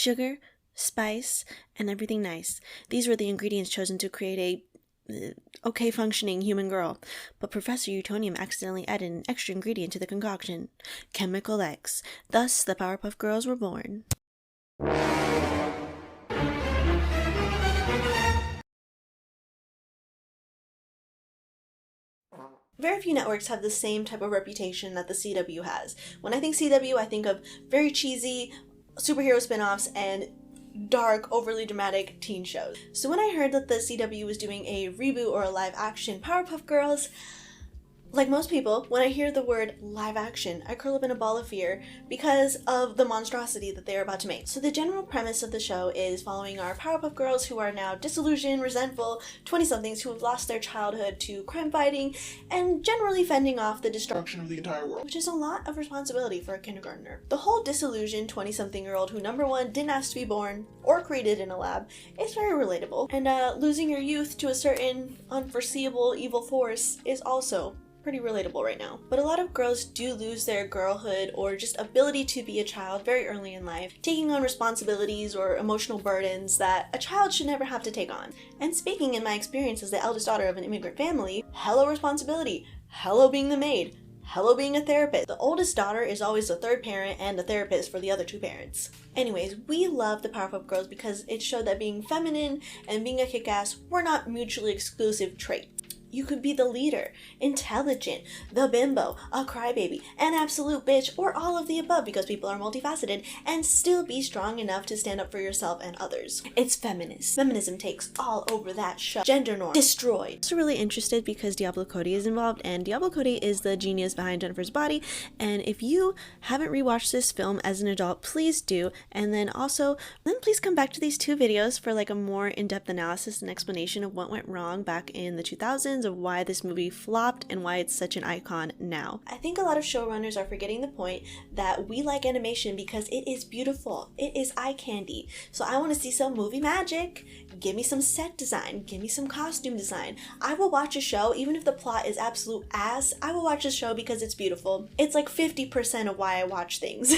sugar, spice, and everything nice. These were the ingredients chosen to create a okay functioning human girl, but Professor Utonium accidentally added an extra ingredient to the concoction, chemical X. Thus, the Powerpuff Girls were born. Very few networks have the same type of reputation that the CW has. When I think CW, I think of very cheesy superhero spin-offs and dark, overly dramatic teen shows. So when I heard that the CW was doing a reboot or a live action Powerpuff Girls, like most people, when I hear the word live action, I curl up in a ball of fear because of the monstrosity that they're about to make. So the general premise of the show is following our Powerpuff Girls who are now disillusioned, resentful 20-somethings who have lost their childhood to crime fighting and generally fending off the destruction of the entire world, which is a lot of responsibility for a kindergartner. The whole disillusioned 20-something-year-old who, number one, didn't ask to be born or created in a lab is very relatable. And losing your youth to a certain unforeseeable evil force is also pretty relatable right now. But a lot of girls do lose their girlhood or just ability to be a child very early in life, taking on responsibilities or emotional burdens that a child should never have to take on. And speaking in my experience as the eldest daughter of an immigrant family, hello responsibility, hello being the maid, hello being a therapist. The oldest daughter is always the third parent and a therapist for the other two parents. Anyways, we love the Powerpuff Girls because it showed that being feminine and being a kick-ass were not mutually exclusive traits. You could be the leader, intelligent, the bimbo, a crybaby, an absolute bitch, or all of the above because people are multifaceted, and still be strong enough to stand up for yourself and others. It's feminist. Feminism takes all over that show. Gender norm destroyed. I'm also really interested because Diablo Cody is involved, and Diablo Cody is the genius behind Jennifer's Body, and if you haven't rewatched this film as an adult, please do, and then please come back to these two videos for like a more in-depth analysis and explanation of what went wrong back in the 2000s, of why this movie flopped and why it's such an icon now. I think a lot of showrunners are forgetting the point that we like animation because it is beautiful. It is eye candy. So I want to see some movie magic. Give me some set design. Give me some costume design. I will watch a show even if the plot is absolute ass. I will watch a show because it's beautiful. It's like 50% of why I watch things.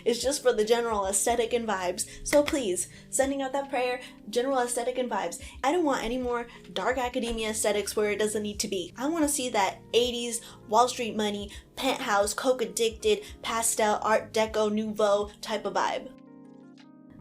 It's just for the general aesthetic and vibes. So please, sending out that prayer, general aesthetic and vibes. I don't want any more dark academia aesthetics where it doesn't need to be. I want to see that 80s Wall Street money, penthouse, coke addicted, pastel, art deco, nouveau type of vibe.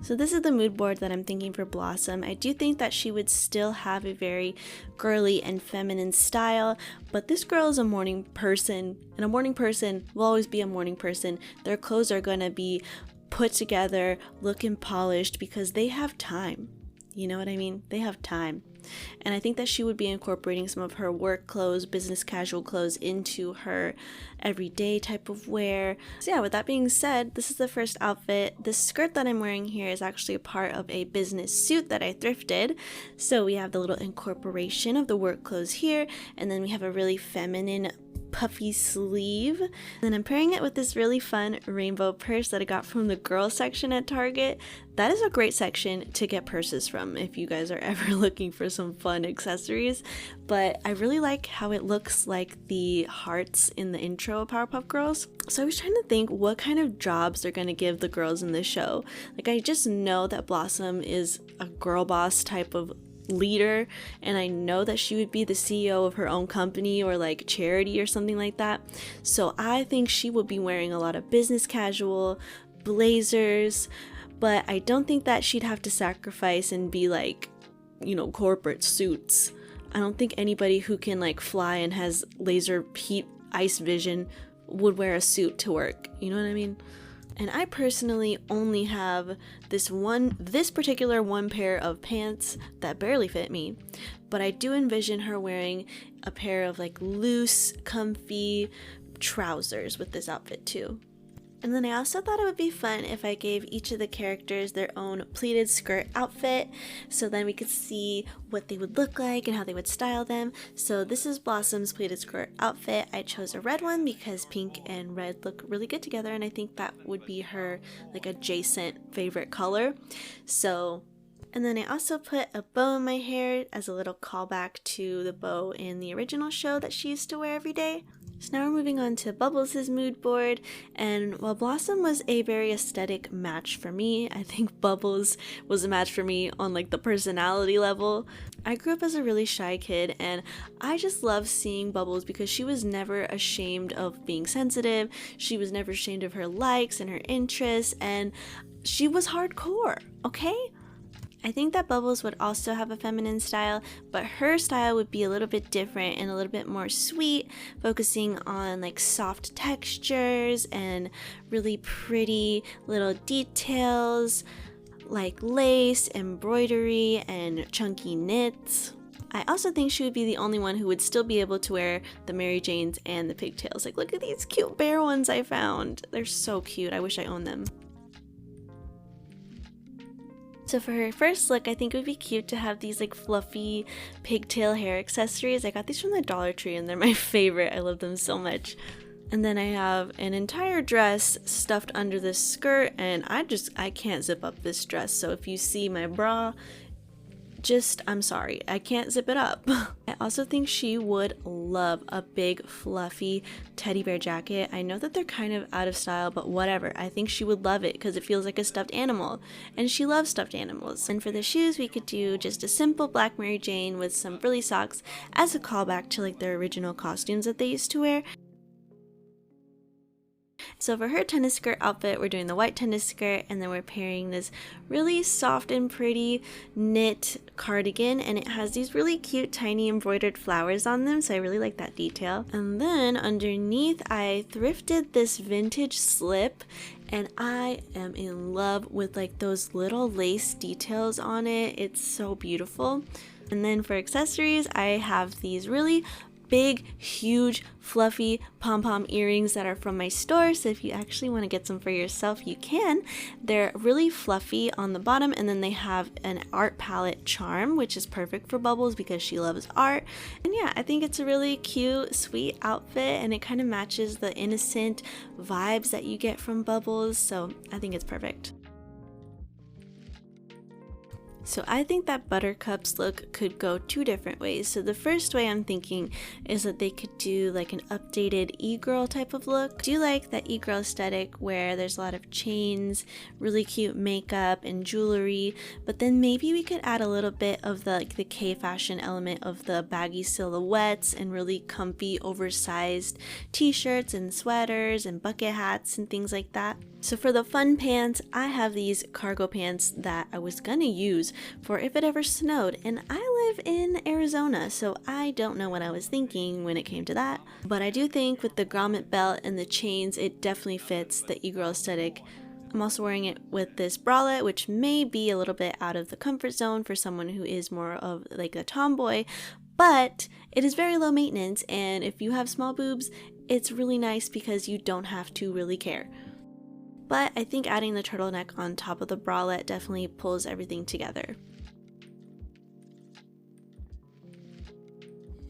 So this is the mood board that I'm thinking for Blossom. I do think that she would still have a very girly and feminine style, but this girl is a morning person, and a morning person will always be a morning person. Their clothes are going to be put together, looking polished because they have time. You know what I mean? They have time. And I think that she would be incorporating some of her work clothes, business casual clothes into her everyday type of wear. So yeah, with that being said, this is the first outfit. This skirt that I'm wearing here is actually a part of a business suit that I thrifted. So we have the little incorporation of the work clothes here, and then we have a really feminine puffy sleeve. And then I'm pairing it with this really fun rainbow purse that I got from the girls section at Target. That is a great section to get purses from if you guys are ever looking for some fun accessories. But I really like how it looks like the hearts in the intro of Powerpuff Girls. So I was trying to think what kind of jobs they're going to give the girls in this show. Like, I just know that Blossom is a girl boss type of leader, and I know that she would be the CEO of her own company or like charity or something like that. So I think she would be wearing a lot of business casual, blazers, but I don't think that she'd have to sacrifice and be like, you know, corporate suits. I don't think anybody who can like fly and has laser heat ice vision would wear a suit to work. You know what I mean? And I personally only have this particular one pair of pants that barely fit me, but I do envision her wearing a pair of like loose, comfy trousers with this outfit too. And then I also thought it would be fun if I gave each of the characters their own pleated skirt outfit, so then we could see what they would look like and how they would style them. So this is Blossom's pleated skirt outfit. I chose a red one because pink and red look really good together, and I think that would be her like adjacent favorite color. And then I also put a bow in my hair as a little callback to the bow in the original show that she used to wear every day. So now we're moving on to Bubbles' mood board, and while Blossom was a very aesthetic match for me, I think Bubbles was a match for me on like the personality level. I grew up as a really shy kid, and I just love seeing Bubbles because she was never ashamed of being sensitive, she was never ashamed of her likes and her interests, and she was hardcore, okay? I think that Bubbles would also have a feminine style, but her style would be a little bit different and a little bit more sweet, focusing on like soft textures and really pretty little details like lace, embroidery, and chunky knits. I also think she would be the only one who would still be able to wear the Mary Janes and the pigtails. Like, look at these cute bear ones I found. They're so cute. I wish I owned them. So for her first look, I think it would be cute to have these like fluffy pigtail hair accessories. I got these from the Dollar Tree and they're my favorite. I love them so much. And then I have an entire dress stuffed under this skirt, and I can't zip up this dress. So if you see my bra, I'm sorry, I can't zip it up. I also think she would love a big fluffy teddy bear jacket. I know that they're kind of out of style, but whatever. I think she would love it because it feels like a stuffed animal, and she loves stuffed animals. And for the shoes, we could do just a simple black Mary Jane with some frilly socks as a callback to like their original costumes that they used to wear. So for her tennis skirt outfit, we're doing the white tennis skirt, and then we're pairing this really soft and pretty knit cardigan, and it has these really cute tiny embroidered flowers on them, so I really like that detail. And then underneath, I thrifted this vintage slip, and I am in love with like those little lace details on it. It's so beautiful. And then for accessories, I have these really big, huge, fluffy pom-pom earrings that are from my store, so if you actually want to get some for yourself, you can. They're really fluffy on the bottom, and then they have an art palette charm, which is perfect for Bubbles because she loves art. And yeah, I think it's a really cute, sweet outfit, and it kind of matches the innocent vibes that you get from Bubbles, so I think it's perfect. So I think that Buttercup's look could go two different ways. So the first way I'm thinking is that they could do like an updated e-girl type of look. I do like that e-girl aesthetic where there's a lot of chains, really cute makeup and jewelry, but then maybe we could add a little bit of the K-fashion element of the baggy silhouettes and really comfy oversized t-shirts and sweaters and bucket hats and things like that. So for the fun pants, I have these cargo pants that I was gonna use for if it ever snowed, and I live in Arizona, so I don't know what I was thinking when it came to that. But I do think with the grommet belt and the chains, it definitely fits the e-girl aesthetic. I'm also wearing it with this bralette, which may be a little bit out of the comfort zone for someone who is more of like a tomboy, but it is very low maintenance, and if you have small boobs, it's really nice because you don't have to really care. But I think adding the turtleneck on top of the bralette definitely pulls everything together.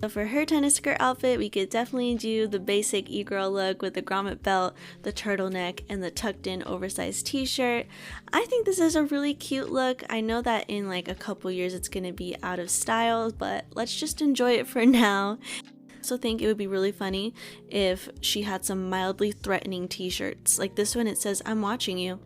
So for her tennis skirt outfit, we could definitely do the basic e-girl look with the grommet belt, the turtleneck, and the tucked in oversized t-shirt. I think this is a really cute look. I know that in like a couple years it's going to be out of style, but let's just enjoy it for now. I also think it would be really funny if she had some mildly threatening t-shirts. Like this one, it says, "I'm watching you."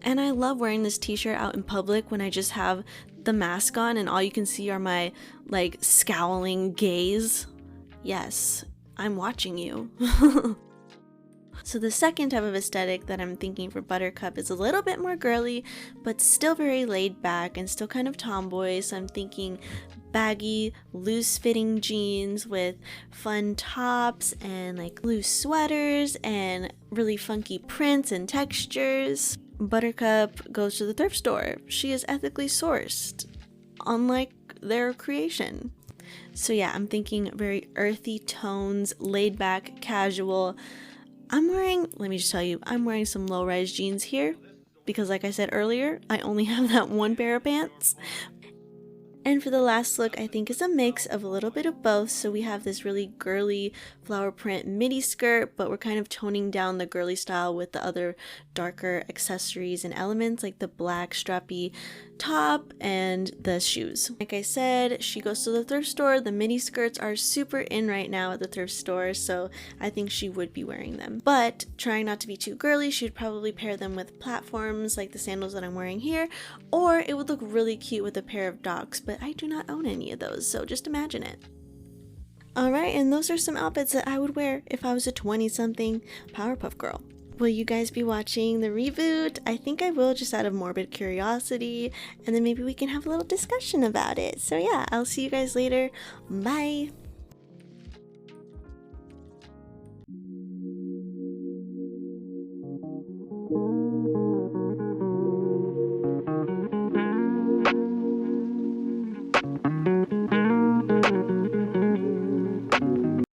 And I love wearing this t-shirt out in public when I just have the mask on and all you can see are my like scowling gaze. Yes, I'm watching you. So the second type of aesthetic that I'm thinking for Buttercup is a little bit more girly, but still very laid back and still kind of tomboy. So I'm thinking baggy, loose-fitting jeans with fun tops and like loose sweaters and really funky prints and textures. Buttercup goes to the thrift store. She is ethically sourced, unlike their creation. So yeah, I'm thinking very earthy tones, laid back, casual. Let me just tell you, I'm wearing some low-rise jeans here because like I said earlier, I only have that one pair of pants. And for the last look, I think is a mix of a little bit of both. So we have this really girly flower print midi skirt, but we're kind of toning down the girly style with the other darker accessories and elements like the black strappy top and the shoes. Like I said, she goes to the thrift store. The midi skirts are super in right now at the thrift store, so I think she would be wearing them. But trying not to be too girly, she'd probably pair them with platforms like the sandals that I'm wearing here, or it would look really cute with a pair of docs, but I do not own any of those, so just imagine it. Alright, and those are some outfits that I would wear if I was a 20-something Powerpuff Girl. Will you guys be watching the reboot? I think I will, just out of morbid curiosity, and then maybe we can have a little discussion about it. So yeah, I'll see you guys later. Bye!